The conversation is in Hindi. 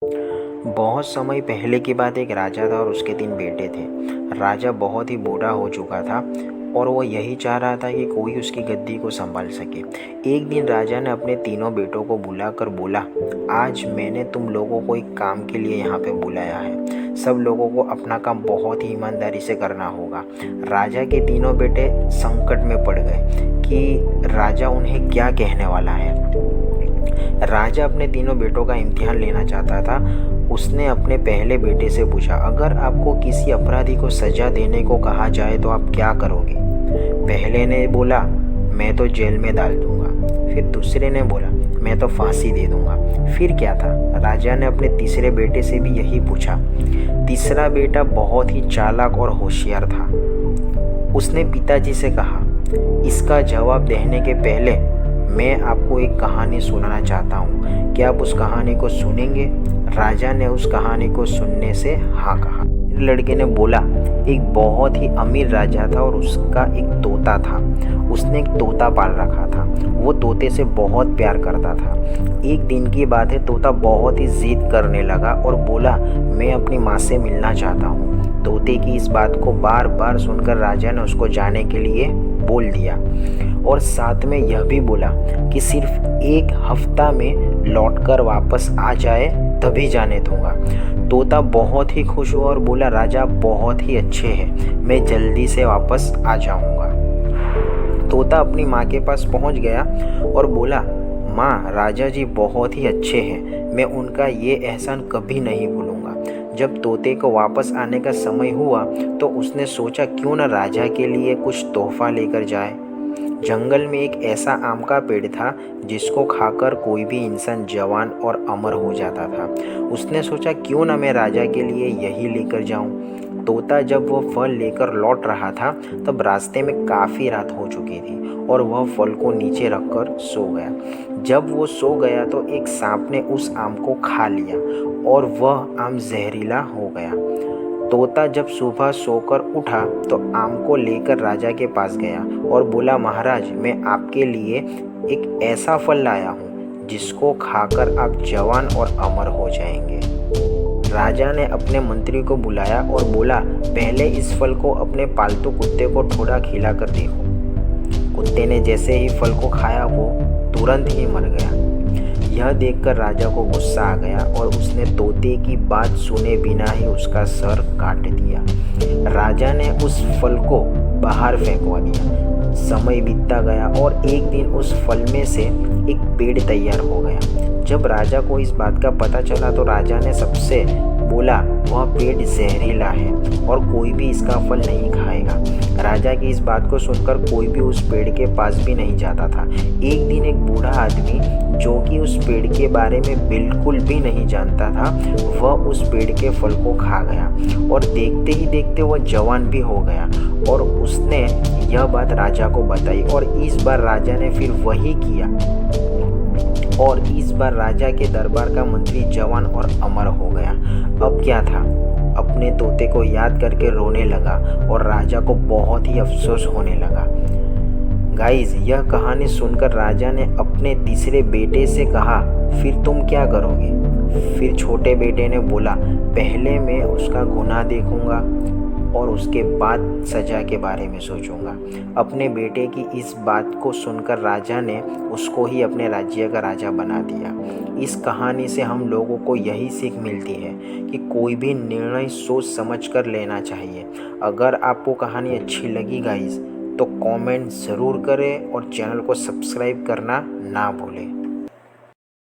बहुत समय पहले की बात। एक राजा था और उसके 3 बेटे थे। राजा बहुत ही बूढ़ा हो चुका था और वो यही चाह रहा था कि कोई उसकी गद्दी को संभाल सके। एक दिन राजा ने अपने तीनों बेटों को बुलाकर बोला, आज मैंने तुम लोगों को एक काम के लिए यहाँ पे बुलाया है। सब लोगों को अपना काम बहुत ही ईमानदारी से करना होगा। राजा के तीनों बेटे संकट में पड़ गए कि राजा उन्हें क्या कहने वाला है। राजा अपने तीनों बेटों का इम्तिहान लेना चाहता था। उसने अपने पहले बेटे से पूछा, अगर आपको किसी अपराधी को सजा देने को कहा जाए तो आप क्या करोगे? पहले ने बोला, मैं तो जेल में डाल दूंगा। फिर दूसरे ने बोला, मैं तो फांसी दे दूंगा। फिर क्या था? राजा ने अपने तीसरे बेटे से भी यही पूछा। तीसरा बेटा बहुत ही चालाक और होशियार था। उसने पिताजी से कहा, इसका जवाब देने के पहले मैं आपको एक कहानी सुनाना चाहता हूँ। क्या आप उस कहानी को सुनेंगे? राजा ने उस कहानी को सुनने से हाँ कहा। लड़के ने बोला, एक बहुत ही अमीर राजा था और उसका एक तोता था। उसने एक तोता पाल रखा था। वो तोते से बहुत प्यार करता था। एक दिन की बात है, तोता बहुत ही जिद करने लगा और बोला, मैं अपनी माँ से मिलना चाहता हूँ। तोते की इस बात को बार बार सुनकर राजा ने उसको जाने के लिए बोल दिया और साथ में यह भी बोला कि सिर्फ 1 हफ्ता में लौटकर वापस आ जाए तभी जाने दूंगा। तोता बहुत ही खुश हुआ और बोला, राजा बहुत ही अच्छे हैं, मैं जल्दी से वापस आ जाऊंगा। तोता अपनी माँ के पास पहुँच गया और बोला, माँ, राजा जी बहुत ही अच्छे हैं, मैं उनका ये एहसान कभी नहीं भूलूंगा। जब तोते को वापस आने का समय हुआ तो उसने सोचा, क्यों न राजा के लिए कुछ तोहफा लेकर जाए। जंगल में एक ऐसा आम का पेड़ था जिसको खाकर कोई भी इंसान जवान और अमर हो जाता था। उसने सोचा, क्यों ना मैं राजा के लिए यही लेकर जाऊं। तोता जब वो फल लेकर लौट रहा था तब रास्ते में काफ़ी रात हो चुकी थी और वह फल को नीचे रखकर सो गया। जब वो सो गया तो एक सांप ने उस आम को खा लिया और वह आम जहरीला हो गया। तोता जब सुबह सोकर उठा तो आम को लेकर राजा के पास गया और बोला, महाराज, मैं आपके लिए एक ऐसा फल लाया हूँ जिसको खाकर आप जवान और अमर हो जाएंगे। राजा ने अपने मंत्री को बुलाया और बोला, पहले इस फल को अपने पालतू कुत्ते को थोड़ा खिला कर देखो। कुत्ते ने जैसे ही फल को खाया वो तुरंत ही मर गया। यह देखकर राजा को गुस्सा आ गया और उसने तोते की बात सुने बिना ही उसका सर काट दिया। राजा ने उस फल को बाहर फेंकवा दिया। समय बीतता गया और एक दिन उस फल में से एक पेड़ तैयार हो गया। जब राजा को इस बात का पता चला तो राजा ने सबसे बोला, वह पेड़ जहरीला है और कोई भी इसका फल नहीं खाएगा। राजा की इस बात को सुनकर कोई भी उस पेड़ के पास भी नहीं जाता था। एक दिन एक बूढ़ा आदमी जो कि उस पेड़ के बारे में बिल्कुल भी नहीं जानता था, वह उस पेड़ के फल को खा गया और देखते ही देखते वह जवान भी हो गया और उसने यह बात राजा को बताई और इस बार राजा ने फिर वही किया और इस बार राजा के दरबार का मंत्री जवान और अमर हो गया। अब क्या था? अपने तोते को याद करके रोने लगा और राजा को बहुत ही अफसोस होने लगा। गाइस, यह कहानी सुनकर राजा ने अपने तीसरे बेटे से कहा, फिर तुम क्या करोगे? फिर छोटे बेटे ने बोला, पहले मैं उसका गुनाह देखूंगा और उसके बाद सजा के बारे में सोचूंगा। अपने बेटे की इस बात को सुनकर राजा ने उसको ही अपने राज्य का राजा बना दिया। इस कहानी से हम लोगों को यही सीख मिलती है कि कोई भी निर्णय सोच समझ कर लेना चाहिए। अगर आपको कहानी अच्छी लगी गाइस तो कमेंट ज़रूर करें और चैनल को सब्सक्राइब करना ना भूलें।